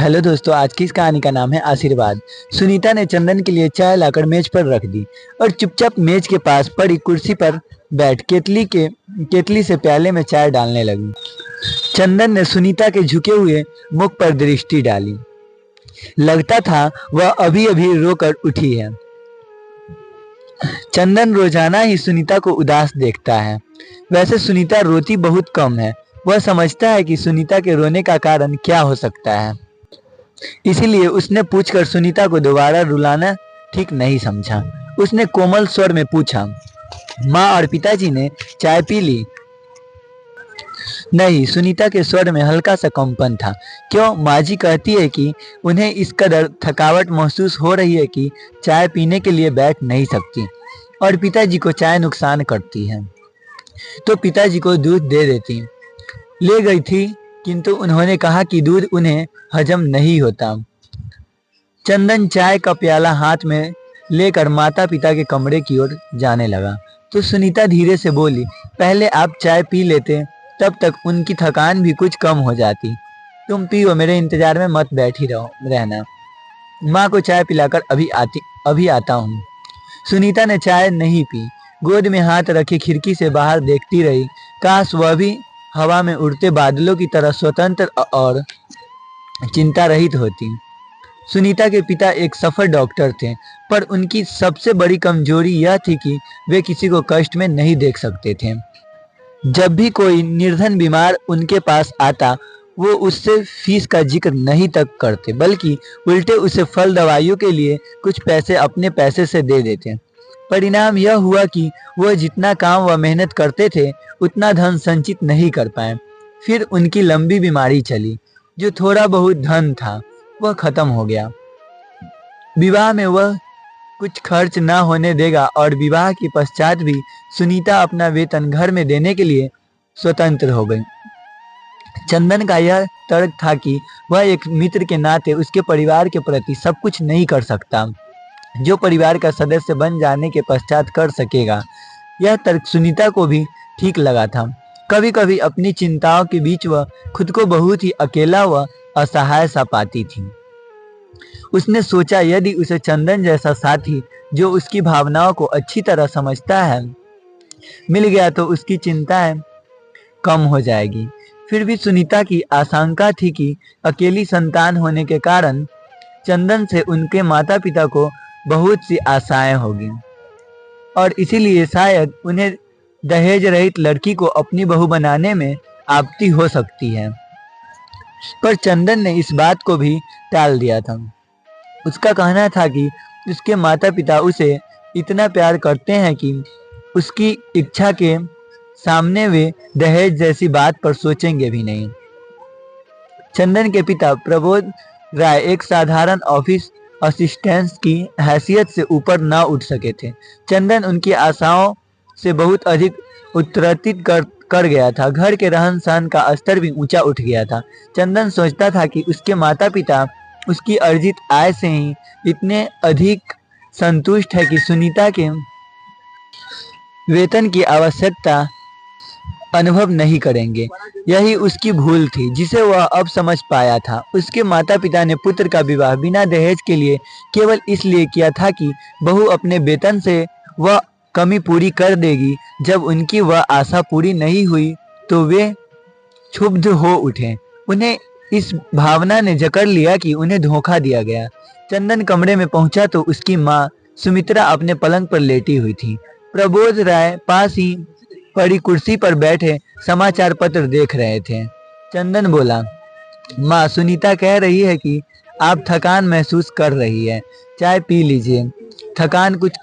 Hello दोस्तों, आज की इस कहानी का नाम है आशीर्वाद। सुनीता ने चंदन के लिए चाय लाकर मेज पर रख दी और चुपचाप मेज के पास पड़ी कुर्सी पर बैठ केतली से प्याले में चाय डालने लगी। चंदन ने सुनीता के झुके हुए मुख पर दृष्टि डाली। लगता था वह अभी अभी रोकर उठी है। चंदन रोजाना ही सुनीता को उदास देखता है। वैसे सुनीता रोती बहुत कम है। वह समझता है कि सुनीता के रोने का कारण क्या हो सकता है, इसीलिए उसने पूछकर सुनीता को दोबारा रुलाना ठीक नहीं समझा। उसने कोमल स्वर में पूछा, माँ और पिताजी ने चाय पी ली? नहीं, सुनीता के स्वर में हल्का सा कंपन था। क्यों? माँ जी कहती है कि उन्हें इस कदर थकावट महसूस हो रही है कि चाय पीने के लिए बैठ नहीं सकती, और पिताजी को चाय नुकसान करती है तो पिताजी को दूध दे देती। ले गई थी, किंतु उन्होंने कहा कि दूध उन्हें हजम नहीं होता। चंदन चाय का प्याला हाथ में लेकर माता पिता के कमरे की ओर जाने लगा तो सुनीता धीरे से बोली, पहले आप चाय पी लेते, तब तक उनकी थकान भी कुछ कम हो जाती। तुम पियो, मेरे इंतजार में मत बैठी रहना। माँ को चाय पिलाकर अभी आता हूँ। सुनीता ने चाय नहीं पी। गोद में हाथ रखे खिड़की से बाहर देखती रही। काश वह भी हवा में उड़ते बादलों की तरह स्वतंत्र और चिंता रहित होती। सुनीता के पिता एक सफल डॉक्टर थे, पर उनकी सबसे बड़ी कमजोरी यह थी कि वे किसी को कष्ट में नहीं देख सकते थे। जब भी कोई निर्धन बीमार उनके पास आता, वो उससे फीस का जिक्र नहीं तक करते, बल्कि उल्टे उसे फल दवाइयों के लिए कुछ पैसे अपने पैसे से दे देते। परिणाम यह हुआ कि वह जितना काम व मेहनत करते थे, उतना धन संचित नहीं कर पाए। फिर उनकी लंबी बीमारी चली। जो थोड़ा बहुत धन था वह खत्म हो गया। विवाह में वह कुछ खर्च न होने देगा और विवाह के पश्चात भी सुनीता अपना वेतन घर में देने के लिए स्वतंत्र हो गई। चंदन का यह तर्क था कि वह एक मित्र के नाते उसके परिवार के प्रति सब कुछ नहीं कर सकता, जो परिवार का सदस्य बन जाने के पश्चात कर सकेगा। यह तर्क सुनीता को भी ठीक लगा था। कभी कभी अपनी चिंताओं के बीच वह खुद को बहुत ही अकेला व असहाय सा पाती थी। उसने सोचा, यदि उसे चंदन जैसा साथी जो उसकी भावनाओं को अच्छी तरह समझता है मिल गया तो उसकी चिंताएं कम हो जाएगी। फिर भी सुनीता की आशंका थी कि अकेली संतान होने के कारण चंदन से उनके माता पिता को बहुत सी आशाएं होगी, और इसीलिए शायद उन्हें दहेज रहित लड़की को अपनी बहू बनाने में आपत्ति हो सकती है। पर चंदन ने इस बात को भी टाल दिया था। उसका कहना था कि उसके माता पिता उसे इतना प्यार करते हैं कि उसकी इच्छा के सामने वे दहेज जैसी बात पर सोचेंगे भी नहीं। चंदन के पिता प्रबोध राय एक साधारण ऑफिस असिस्टेंट की हैसियत से ऊपर न उठ सके थे। चंदन उनकी आशाओं से बहुत अधिक उत्तरतित कर गया था। घर के रहन सहन का स्तर भी ऊंचा उठ गया था। चंदन सोचता था कि उसके माता पिता उसकी अर्जित आय से ही इतने अधिक संतुष्ट है कि सुनीता के वेतन की आवश्यकता अनुभव नहीं करेंगे। यही उसकी भूल थी जिसे वह अब समझ पाया था। उसके माता पिता ने पुत्र का विवाह बिना दहेज के लिए केवल इसलिए किया था कि बहू अपने वेतन से वह कमी पूरी कर देगी। जब उनकी वह आशा पूरी नहीं हुई तो वे क्षुब्ध हो उठे। उन्हें इस भावना ने जकड़ लिया कि उन्हें धोखा दिया गया। चंदन कमरे में पहुंचा तो उसकी माँ सुमित्रा अपने पलंग पर लेटी हुई थी। प्रबोध राय पास ही पड़ी कुर्सी पर बैठे समाचार पत्र देख रहे थे। चंदन बोला, माँ, सुनीता कह रही है कि आप थकान महसूस कर रही है, चाय पी लीजिए, थकान कुछ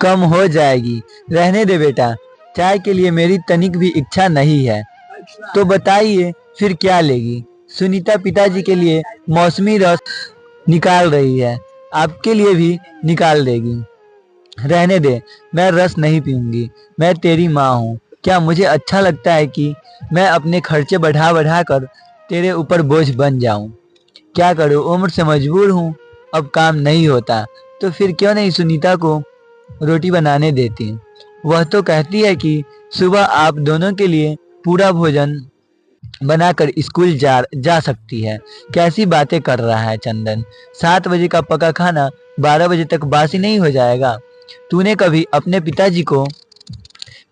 कम हो जाएगी। रहने दे बेटा, चाय के लिए मेरी तनिक भी इच्छा नहीं है। तो बताइए फिर क्या लेगी? सुनीता पिताजी के लिए मौसमी रस निकाल रही है, आपके लिए भी निकाल देगी। रहने दे, मैं रस नहीं पीऊंगी। मैं तेरी माँ हूँ। क्या मुझे अच्छा लगता है कि मैं अपने खर्चे बढ़ा बढ़ा कर तेरे ऊपर बोझ बन जाऊं? क्या करूं, उम्र से मजबूर हूँ, अब काम नहीं होता। तो फिर क्यों नहीं सुनीता को रोटी बनाने देती? वह तो कहती है कि सुबह आप दोनों के लिए पूरा भोजन बनाकर स्कूल जा सकती है। कैसी बातें कर रहा है चंदन। 7 बजे का पका खाना 12 बजे तक बासी नहीं हो जाएगा। तूने कभी अपने पिताजी को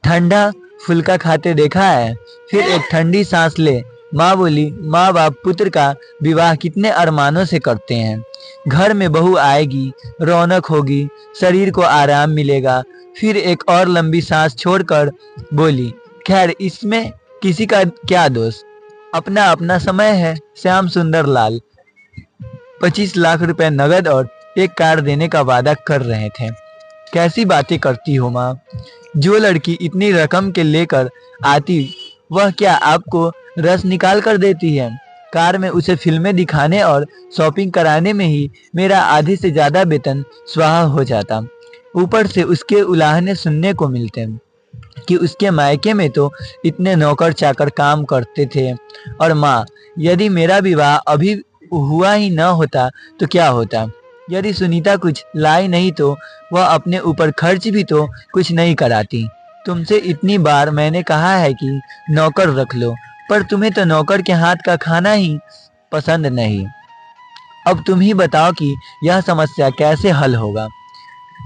ठंडा फुल्का खाते देखा है? फिर एक ठंडी सांस ले। माँ बोली, माँ बाप पुत्र का विवाह कितने अरमानों से करते हैं। घर में बहू आएगी, रौनक होगी, शरीर को आराम मिलेगा। फिर एक और लंबी सांस छोड़कर बोली, खैर इसमें किसी का क्या दोष, अपना अपना समय है। श्याम सुंदर लाल 25 लाख रुपए नगद और एक कार देने का वादा कर रहे थे। कैसी बातें करती हो माँ। जो लड़की इतनी रकम के लेकर आती वह क्या आपको रस निकाल कर देती है। कार में उसे फिल्में दिखाने और शॉपिंग कराने में ही मेरा आधे से ज्यादा वेतन स्वाहा हो जाता। ऊपर से उसके उलाहने सुनने को मिलते कि उसके मायके में तो इतने नौकर चाकर काम करते थे। और माँ, यदि मेरा विवाह अभी हुआ ही न होता तो क्या होता। यदि सुनीता कुछ लाई नहीं तो वह अपने ऊपर खर्च भी तो कुछ नहीं कराती। तुमसे इतनी बार मैंने कहा है कि नौकर रख लो, पर तुम्हें तो नौकर के हाथ का खाना ही पसंद नहीं। अब तुम ही बताओ कि यह समस्या कैसे हल होगा।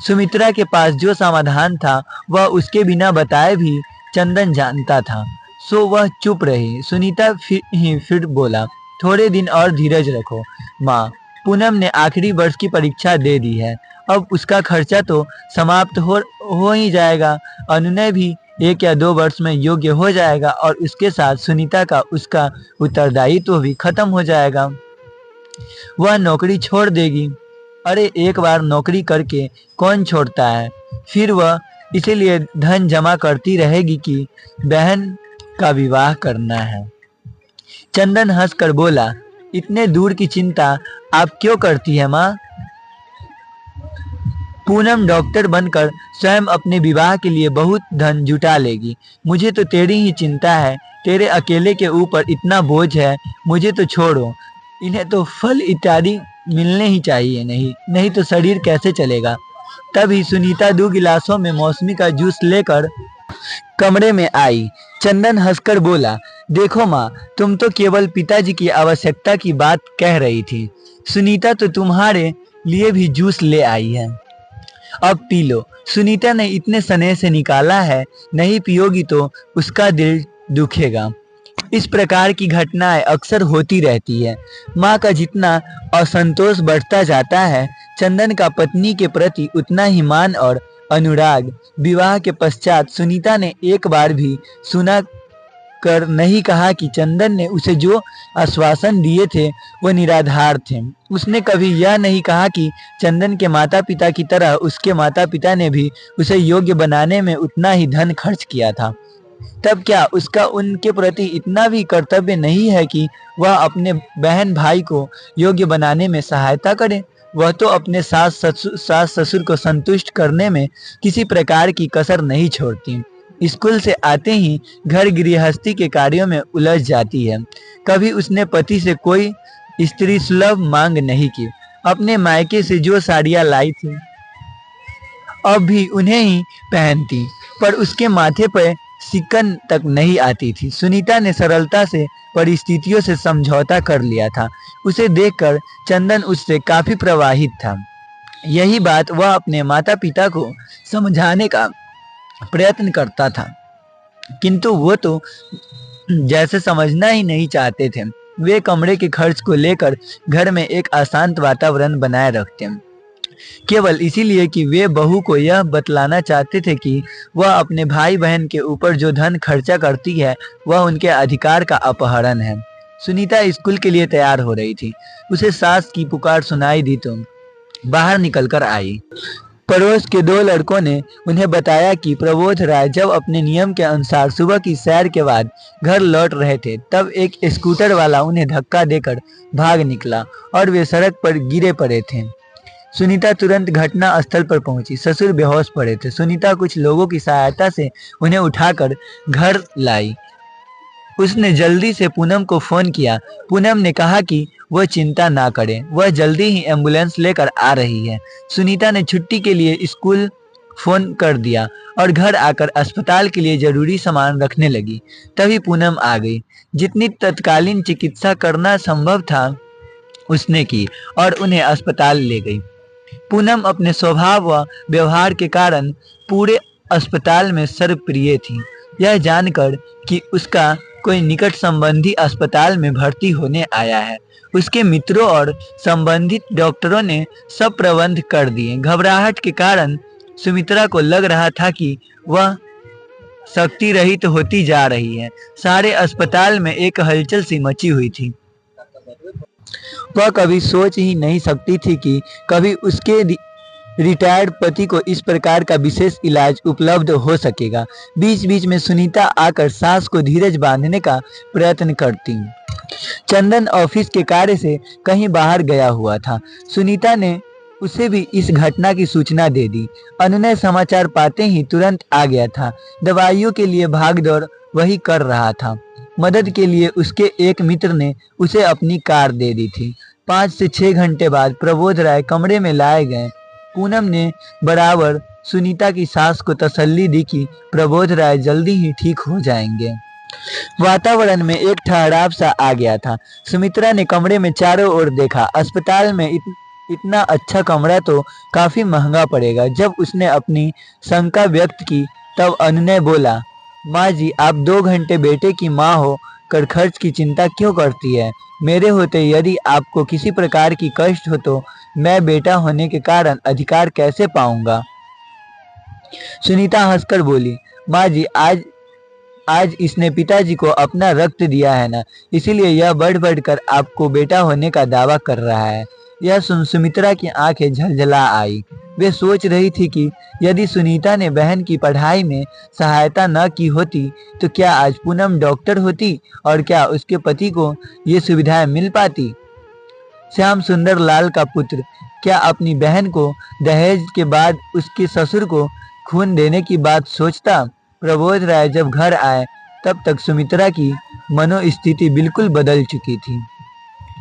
सुमित्रा के पास जो समाधान था वह उसके बिना बताए भी चंदन जानता था, सो वह चुप रही। सुनीता फिर बोला, थोड़े दिन और धीरज रखो माँ। पूनम ने आखिरी वर्ष की परीक्षा दे दी है, अब उसका खर्चा तो समाप्त हो ही जाएगा। अनुनय भी 1 या 2 वर्ष में योग्य हो जाएगा और उसके साथ सुनीता का उसका उत्तरदायित्व भी खत्म हो जाएगा। वह नौकरी छोड़ देगी। अरे एक बार नौकरी करके कौन छोड़ता है। फिर वह इसीलिए धन जमा करती रहेगी कि बहन का विवाह करना है। चंदन हंसकर बोला, इतने दूर की चिंता आप क्यों करती है माँ। पूनम डॉक्टर बनकर स्वयं अपने विवाह के लिए बहुत धन जुटा लेगी। मुझे तो तेरी ही चिंता है। तेरे अकेले के ऊपर इतना बोझ है। मुझे तो छोड़ो, इन्हें तो फल इत्यादि मिलने ही चाहिए, नहीं तो शरीर कैसे चलेगा। तभी सुनीता 2 गिलासों में मौसमी का जूस लेकर कमरे में आई। चंदन हंसकर बोला, देखो माँ, तुम तो केवल पिताजी की आवश्यकता की बात कह रही थी। सुनीता तो तुम्हारे लिए भी जूस ले आई है, अब पी लो। सुनीता ने इतने स्नेह से निकाला है, नहीं पियोगी तो उसका दिल दुखेगा। इस प्रकार की घटनाएं अक्सर होती रहती है। माँ का जितना असंतोष बढ़ता जाता है, चंदन का पत्नी के प्रति उतना ही मान और अनुराग। विवाह के पश्चात सुनीता ने एक बार भी सुना कर नहीं कहा कि चंदन ने उसे जो आश्वासन दिए थे वो निराधार थे। उसने कभी यह नहीं कहा कि चंदन के माता पिता की तरह उसके माता पिता ने भी उसे योग्य बनाने में उतना ही धन खर्च किया था। तब क्या उसका उनके प्रति इतना भी कर्तव्य नहीं है कि वह अपने बहन भाई को योग्य बनाने में सहायता करे। वह तो अपने सास ससुर को संतुष्ट करने में किसी प्रकार की कसर नहीं छोड़ती। स्कूल से आते ही घर गृहस्थी के कार्यों में उलझ जाती है। कभी उसने पति से कोई स्त्री सुलभ मांग नहीं की। अपने मायके से जो साड़ियां लाई थी अब भी उन्हें ही पहनती, पर उसके माथे पर सिकन तक नहीं आती थी। सुनीता ने सरलता से परिस्थितियों से समझौता कर लिया था। उसे देखकर चंदन उससे काफी प्रभावित था। यही बात वह अपने माता पिता को समझाने का प्रयत्न करता था, किंतु वो तो जैसे समझना ही नहीं चाहते थे। वे कमरे के खर्च को लेकर घर में एक अशांत वातावरण बनाए रखते, केवल इसीलिए कि वे बहू को यह बतलाना चाहते थे कि वह अपने भाई बहन के ऊपर जो धन खर्चा करती है वह उनके अधिकार का अपहरण है। सुनीता स्कूल के लिए तैयार हो रही थी। उसे सास की पुकार सुनाई दी तो बाहर निकलकर आई। पड़ोस के 2 लड़कों ने उन्हें बताया कि प्रबोध राय जब अपने नियम के अनुसार सुबह की सैर के बाद घर लौट रहे थे, तब एक स्कूटर वाला उन्हें धक्का देकर भाग निकला और वे सड़क पर गिरे पड़े थे। सुनीता तुरंत घटना स्थल पर पहुंची। ससुर बेहोश पड़े थे। सुनीता कुछ लोगों की सहायता से उन्हें उठाकर घर लाई। उसने जल्दी से पूनम को फोन किया। पूनम ने कहा कि वह चिंता ना करे, वह जल्दी ही एम्बुलेंस लेकर आ रही है। सुनीता ने छुट्टी के लिए स्कूल फोन कर दिया और घर आकर अस्पताल के लिए जरूरी सामान रखने लगी। तभी पूनम आ गई। जितनी तत्कालीन चिकित्सा करना संभव था उसने की और उन्हें अस्पताल ले गई। पूनम अपने स्वभाव व व्यवहार के कारण पूरे अस्पताल में सर्वप्रिय थी। यह जानकर कि उसका कोई निकट संबंधी अस्पताल में भर्ती होने आया है, उसके मित्रों और संबंधित डॉक्टरों ने सब प्रबंध कर दिए। घबराहट के कारण सुमित्रा को लग रहा था कि वह शक्ति रहित होती जा रही है। सारे अस्पताल में एक हलचल सी मची हुई थी। वह कभी सोच ही नहीं सकती थी कि कभी उसके रिटायर्ड पति को इस प्रकार का विशेष इलाज उपलब्ध हो सकेगा। बीच बीच में सुनीता आकर सास को धीरज बांधने का प्रयत्न करती। चंदन ऑफिस के कार्य से कहीं बाहर गया हुआ था। सुनीता ने उसे भी इस घटना की सूचना दे दी। अनुनय समाचार पाते ही तुरंत आ गया था। दवाइयों के लिए भागदौड़ वही कर रहा था। मदद के लिए उसके एक मित्र ने उसे अपनी कार दे दी थी। 5 से 6 घंटे बाद प्रबोध राय कमरे में लाए गए। पूनम ने बराबर सुनीता की सास को तसल्ली दी कि प्रबोध राय जल्दी ही ठीक हो जाएंगे। वातावरण में एक ठहराव सा आ गया था। सुमित्रा ने कमरे में चारों ओर देखा। अस्पताल में इतना अच्छा कमरा तो काफी महंगा पड़ेगा। जब उसने अपनी शंका व्यक्त की तब अनुनय बोला, माँ जी, आप 2 घंटे बेटे की माँ हो कर खर्च की चिंता क्यों करती है? मेरे होते यदि आपको किसी प्रकार की कष्ट हो तो मैं बेटा होने के कारण अधिकार कैसे पाऊंगा? सुनीता हंसकर बोली, माँ जी, आज इसने पिताजी को अपना रक्त दिया है ना, इसीलिए यह बढ़ बढ़कर आपको बेटा होने का दावा कर रहा है। यह सुन सुमित्रा की आंखें झलझला आई। वे सोच रही थी कि यदि सुनीता ने बहन की पढ़ाई में सहायता न की होती तो क्या आज पूनम डॉक्टर होती और क्या उसके पति को ये सुविधाएं मिल पाती। श्याम सुंदर लाल का पुत्र क्या अपनी बहन को दहेज के बाद उसके ससुर को खून देने की बात सोचता? प्रबोध राय जब घर आए तब तक सुमित्रा की मनोस्थिति बिल्कुल बदल चुकी थी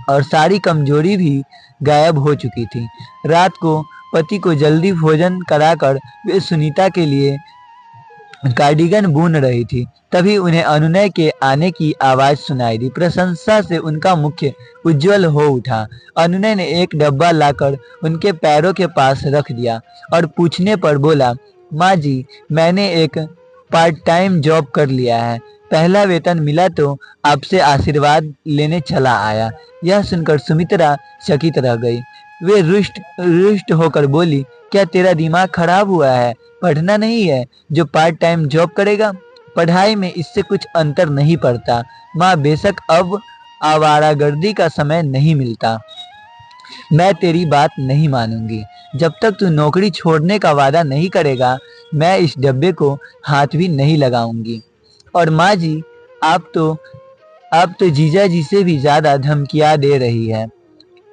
और सारी कमजोरी भी गायब हो चुकी थी। रात को पति को जल्दी भोजन कराकर वे सुनीता के लिए कार्डिगन बुन रही थी। तभी उन्हें अनुनय के आने की आवाज सुनाई दी। प्रशंसा से उनका मुख उज्जवल हो उठा। अनुनय ने एक डब्बा लाकर उनके पैरों के पास रख दिया और पूछने पर बोला, माँ जी, मैंने एक पार्ट टाइम जॉब कर लिया है। पहला वेतन मिला तो आपसे आशीर्वाद लेने चला आया। यह सुनकर सुमित्रा चकित रह गई। वे रुष्ट होकर बोली, क्या तेरा दिमाग खराब हुआ है? पढ़ना नहीं है जो पार्ट टाइम जॉब करेगा? पढ़ाई में इससे कुछ अंतर नहीं पड़ता। माँ, बेशक अब आवारागर्दी का समय नहीं मिलता। मैं तेरी बात नहीं मानूंगी। जब तक तू नौकरी छोड़ने का वादा नहीं करेगा मैं इस डब्बे को हाथ भी नहीं लगाऊंगी। और माँ जी, आप तो जीजा जी से भी ज्यादा धमकियां दे रही है।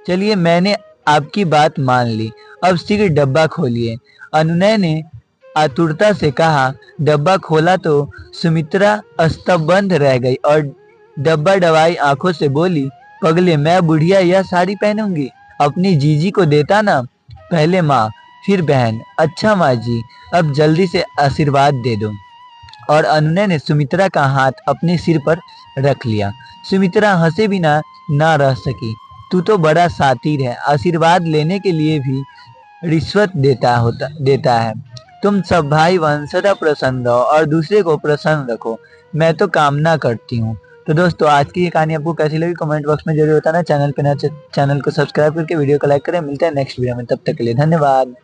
चलिए, मैंने आपकी बात मान ली, अब शीघ्र डब्बा खोलिए। अनुनय ने आतुरता से कहा। डब्बा खोला तो सुमित्रा स्तब्ध रह गई और डब्बा डबाई आंखों से बोली, पगले, मैं बुढ़िया यह साड़ी पहनूंगी? अपनी जीजी को देता ना, पहले माँ फिर बहन। अच्छा माँ जी, अब जल्दी से आशीर्वाद दे दो। और अनुनय ने सुमित्रा का हाथ अपने सिर पर रख लिया। सुमित्रा हंसे बिना ना रह सकी। तू तो बड़ा शातिर है, आशीर्वाद लेने के लिए भी रिश्वत देता है। तुम सब भाई बहन सदा प्रसन्न रहो और दूसरे को प्रसन्न रखो, मैं तो कामना करती हूँ। तो दोस्तों, आज की ये कहानी आपको कैसी लगी कमेंट बॉक्स में जरूर बताना। चैनल पे नए चैनल को सब्सक्राइब करके वीडियो को लाइक करें। मिलते हैं नेक्स्ट वीडियो में, तब तक के लिए धन्यवाद।